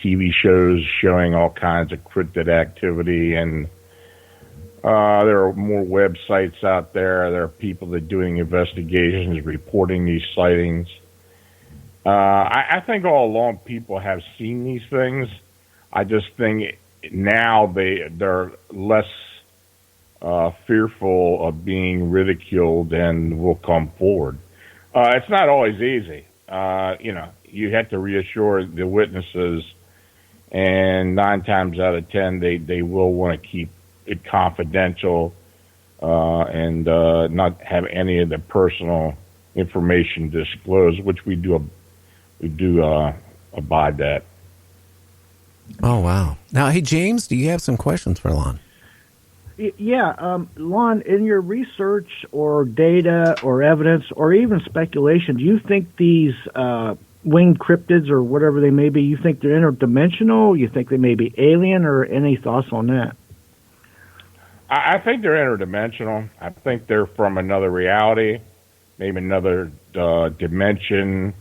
TV shows showing all kinds of cryptid activity, and there are more websites out there. There are people that are doing investigations, reporting these sightings. I think all along people have seen these things. I just think now they're less fearful of being ridiculed and will come forward. It's not always easy. You have to reassure the witnesses, and 9 times out of 10, they will want to keep it confidential and not have any of the personal information disclosed, which we do abide that. Oh, wow. Now, hey, James, do you have some questions for Lon? Yeah, Lon, in your research or data or evidence or even speculation, do you think these winged cryptids or whatever they may be, you think they're interdimensional? You think they may be alien, or any thoughts on that? I think they're interdimensional. I think they're from another reality, maybe another dimension,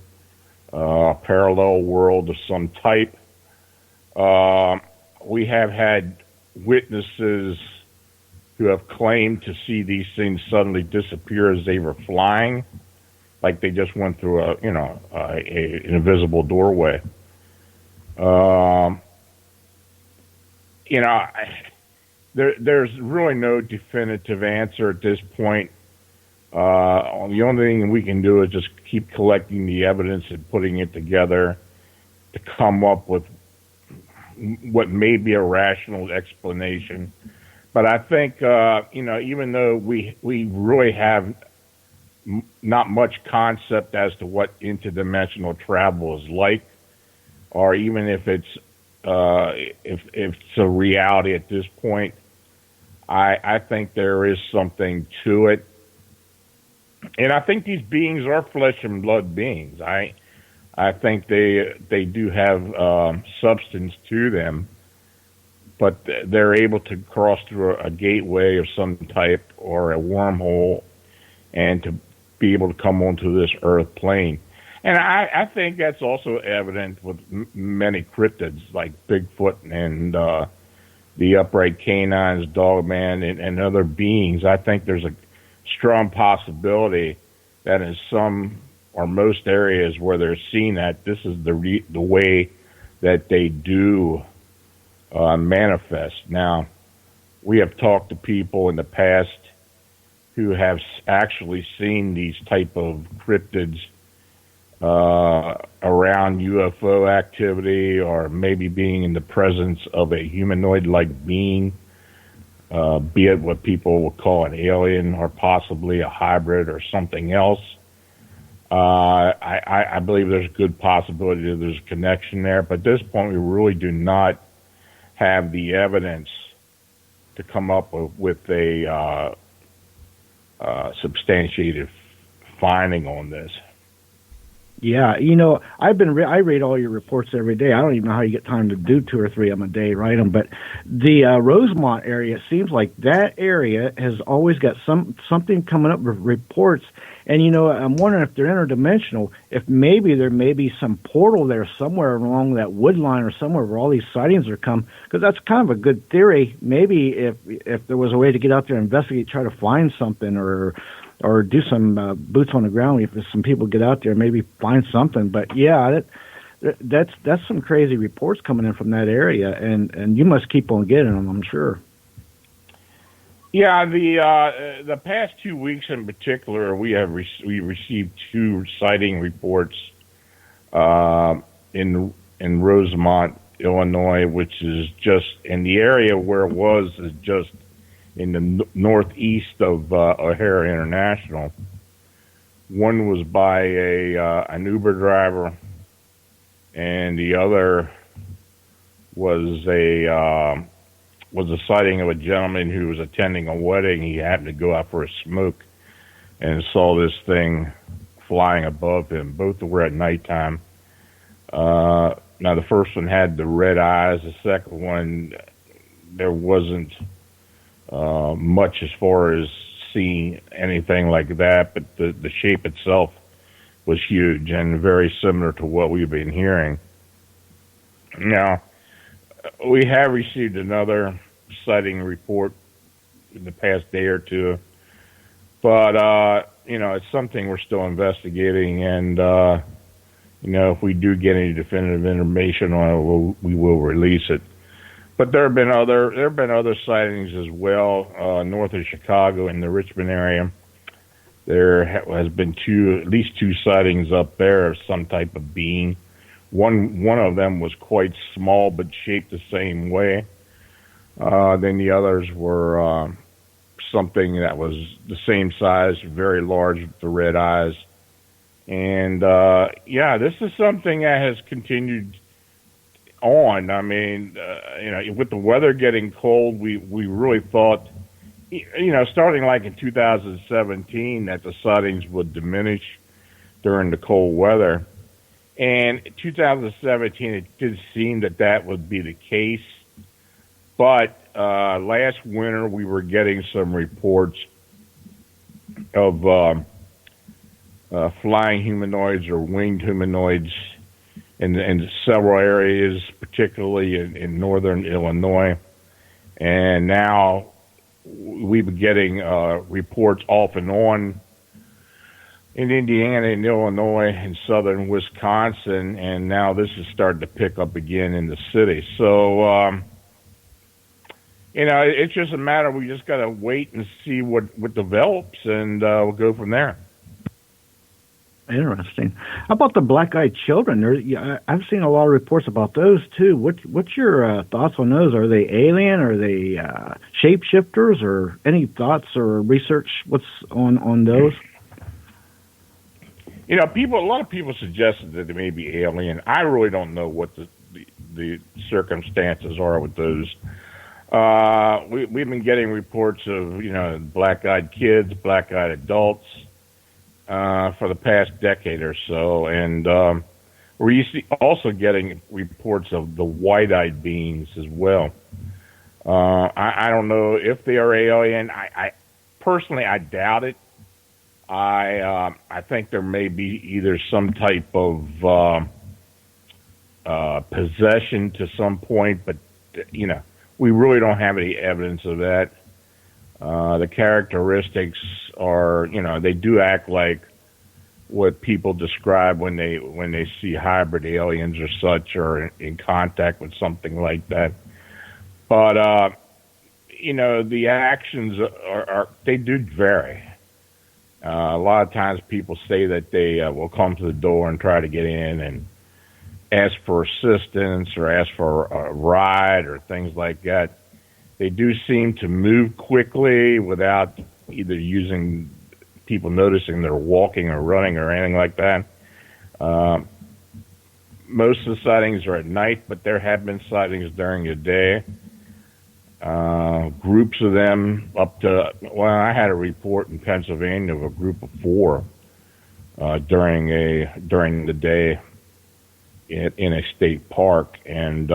parallel world of some type. We have had witnesses who have claimed to see these things suddenly disappear as they were flying, like they just went through an invisible doorway. There's really no definitive answer at this point. The only thing we can do is just keep collecting the evidence and putting it together to come up with what may be a rational explanation. But I think, even though we really have not much concept as to what interdimensional travel is like, or even if it's a reality at this point, I think there is something to it. And I think these beings are flesh and blood beings. I think they do have substance to them, but they're able to cross through a gateway of some type or a wormhole and to be able to come onto this earth plane. And I think that's also evident with many cryptids like Bigfoot and the upright canines, Dogman, and other beings. I think there's a strong possibility that in some or most areas where they're seeing that, this is the way that they do manifest. Now, we have talked to people in the past who have actually seen these type of cryptids around UFO activity, or maybe being in the presence of a humanoid-like being, be it what people would call an alien or possibly a hybrid or something else. I believe there's a good possibility that there's a connection there, but at this point we really do not have the evidence to come up with a substantiated finding on this. Yeah, I read all your reports every day. I don't even know how you get time to do 2 or 3 of them a day, write them. But the Rosemont area, it seems like that area has always got something coming up with reports. And, I'm wondering if they're interdimensional, if maybe there may be some portal there somewhere along that wood line or somewhere where all these sightings are come. Because that's kind of a good theory. Maybe if there was a way to get out there and investigate, try to find something, or do some boots on the ground. If some people get out there, maybe find something. But yeah, that's some crazy reports coming in from that area, and you must keep on getting them, I'm sure. Yeah, the past 2 weeks in particular, we received 2 sighting reports in Rosemont, Illinois, which is just in the area where it was is just in the northeast of O'Hare International. One was by an Uber driver, and the other was a sighting of a gentleman who was attending a wedding. He happened to go out for a smoke and saw this thing flying above him. Both were at nighttime. Now, the first one had the red eyes. The second one, there wasn't much as far as seeing anything like that, but the shape itself was huge and very similar to what we've been hearing. Now, we have received another sighting report in the past day or two, but it's something we're still investigating, and if we do get any definitive information on it, we will release it. But there have been other sightings as well north of Chicago in the Richmond area. There has been at least two sightings up there of some type of being. One of them was quite small but shaped the same way. Then the others were something that was the same size, very large with the red eyes. And this is something that has continued on. I mean, with the weather getting cold, we really thought, starting like in 2017, that the sightings would diminish during the cold weather. And 2017, it did seem that would be the case. But last winter, we were getting some reports of flying humanoids or winged humanoids in several areas, particularly in northern Illinois. And now we've been getting reports off and on in Indiana and Illinois and southern Wisconsin, and now this is starting to pick up again in the city. So, it's just a matter, we just got to wait and see what develops, and we'll go from there. Interesting. How about the black-eyed children? I've seen a lot of reports about those too. What's your thoughts on those? Are they alien? Are they shapeshifters? Or any thoughts or research? What's on those? A lot of people suggested that they may be alien. I really don't know what the circumstances are with those. We've been getting reports of black-eyed kids, black-eyed adults. For the past decade or so, and we're also getting reports of the white-eyed beings as well. I don't know if they are alien. I personally, I doubt it. I think there may be either some type of possession to some point, but we really don't have any evidence of that. The characteristics are, they do act like what people describe when they see hybrid aliens or such, or in contact with something like that. But the actions they do vary. A lot of times people say that they will come to the door and try to get in and ask for assistance or ask for a ride or things like that. They do seem to move quickly without either using people noticing they're walking or running or anything like that. Most of the sightings are at night, but there have been sightings during the day. Groups of them up to, I had a report in Pennsylvania of a group of 4 during the day in a state park, and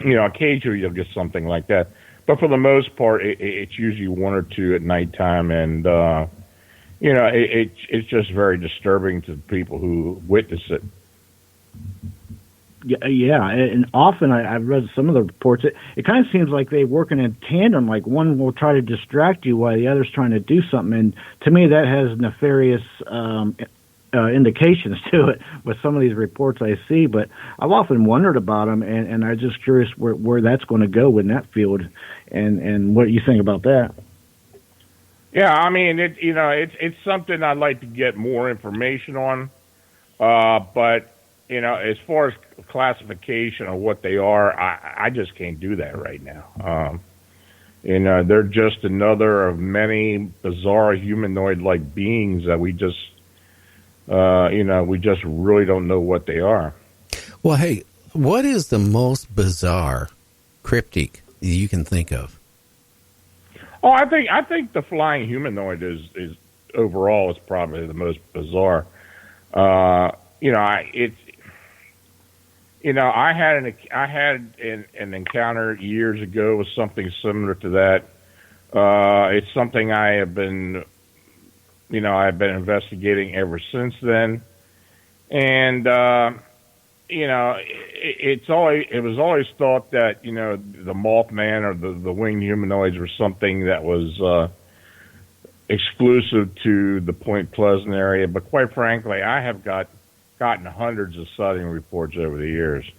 occasionally you'll get something like that. But for the most part, it's usually 1 or 2 at nighttime, and it's just very disturbing to the people who witness it. Yeah, and often I've read some of the reports. It kind of seems like they work in tandem. Like one will try to distract you while the other's trying to do something. And to me, that has nefarious indications to it with some of these reports I see. But I've often wondered about them, and I'm just curious where that's going to go in that field, and what you think about that. Yeah, I mean, it's something I'd like to get more information on, but as far as classification of what they are, I just can't do that right now. They're just another of many bizarre humanoid-like beings that we just really don't know what they are. Well, hey, what is the most bizarre cryptic you can think of? Oh, I think the flying humanoid is overall is probably the most bizarre. I had an encounter years ago with something similar to that. It's something I've been investigating ever since then. And it was always thought that the Mothman or the winged humanoids were something that was exclusive to the Point Pleasant area. But quite frankly, I have gotten hundreds of sighting reports over the years,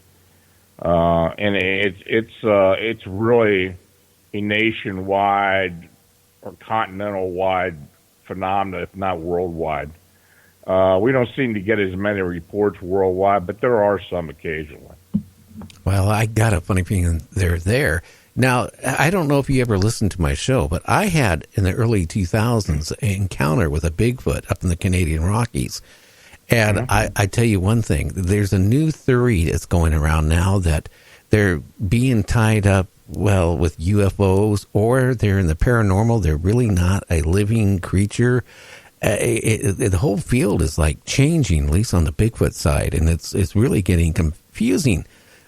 and it's really a nationwide or continental wide phenomena, if not worldwide. We don't seem to get as many reports worldwide, but there are some occasionally. Well, I got a funny feeling they're there. Now, I don't know if you ever listened to my show, but I had, in the early 2000s, an encounter with a Bigfoot up in the Canadian Rockies. And I tell you one thing, there's a new theory that's going around now that they're being tied up, well, with UFOs, or they're in the paranormal. They're really not a living creature. The whole field is like changing, at least on the Bigfoot side, and it's really getting confusing.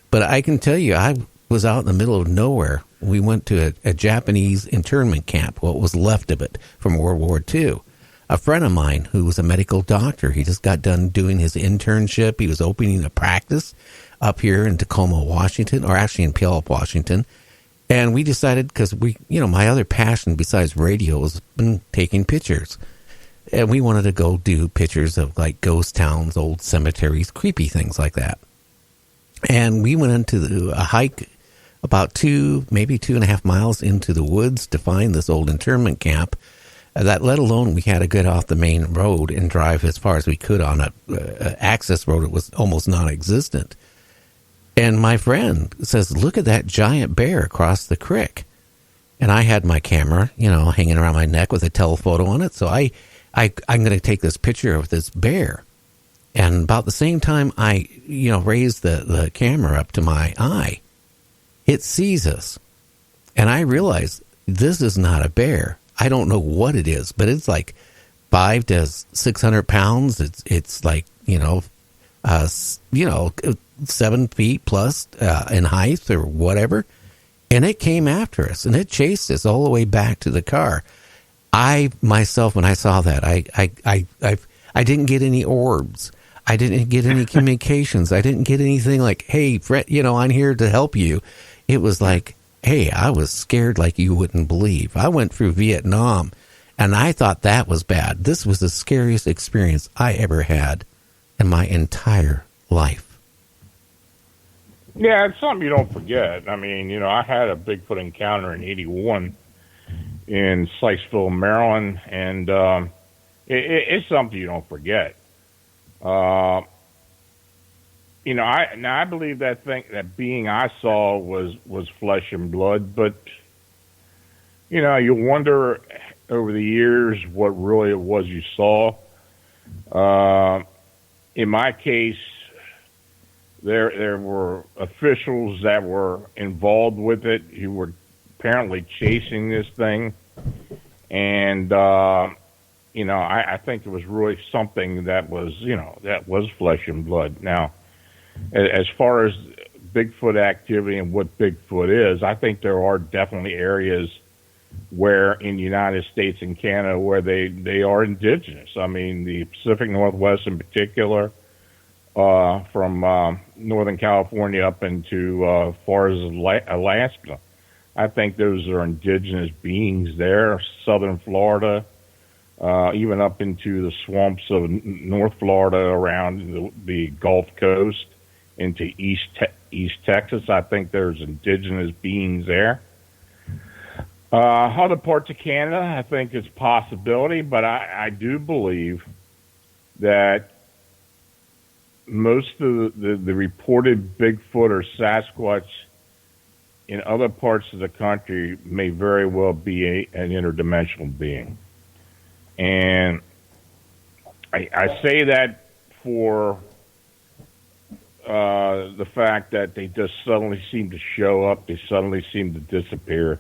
But I can tell you, I was out in the middle of nowhere. We went to a Japanese internment camp, what was left of it from World War II. A friend of mine who was a medical doctor, he just got done doing his internship. He was opening a practice up here in Tacoma, Washington, or actually in Puyallup, Washington. And we decided, because my other passion besides radio has been taking pictures. And we wanted to go do pictures of like ghost towns, old cemeteries, creepy things like that. And we went into a hike about maybe 2.5 miles into the woods to find this old internment camp. That, let alone we had to get off the main road and drive as far as we could on a access road. It was almost non-existent. And my friend says, "Look at that giant bear across the creek." And I had my camera, hanging around my neck with a telephoto on it. So I'm going to take this picture of this bear. And about the same time I, raised the camera up to my eye, it sees us. And I realized this is not a bear. I don't know what it is, but it's like 500 to 600 pounds. It's like, 7 feet plus in height or whatever. And it came after us, and it chased us all the way back to the car. I myself, when I saw that, I didn't get any orbs. I didn't get any communications. I didn't get anything like, "Hey, Fred, I'm here to help you." It was like, "Hey, I was scared like you wouldn't believe. I went through Vietnam, and I thought that was bad. This was the scariest experience I ever had in my entire life." Yeah, it's something you don't forget. I mean, I had a Bigfoot encounter in '81 in Sykesville, Maryland, and it's something you don't forget. I believe that being I saw was flesh and blood, but you wonder over the years what really it was you saw. In my case, there were officials that were involved with it who were apparently chasing this thing, and I think it was really something that was flesh and blood. Now, as far as Bigfoot activity and what Bigfoot is, I think there are definitely areas where in the United States and Canada where they are indigenous. I mean, the Pacific Northwest in particular, from Northern California up into far as Alaska. I think those are indigenous beings there. Southern Florida, even up into the swamps of North Florida around the Gulf Coast into East Texas. I think there's indigenous beings there. Other parts of Canada, I think it's a possibility, but I do believe that most of the reported Bigfoot or Sasquatch in other parts of the country may very well be an interdimensional being. And I say that for the fact that they just suddenly seem to show up, they suddenly seem to disappear.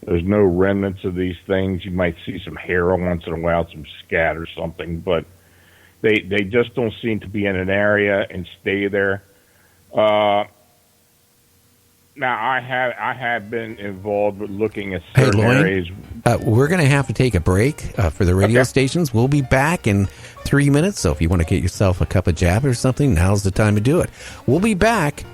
There's no remnants of these things. You might see some hair once in a while, some scat or something, but they just don't seem to be in an area and stay there. Now, I have been involved with looking at certain areas. We're going to have to take a break for the radio stations. We'll be back in 3 minutes, so if you want to get yourself a cup of java or something, now's the time to do it. We'll be back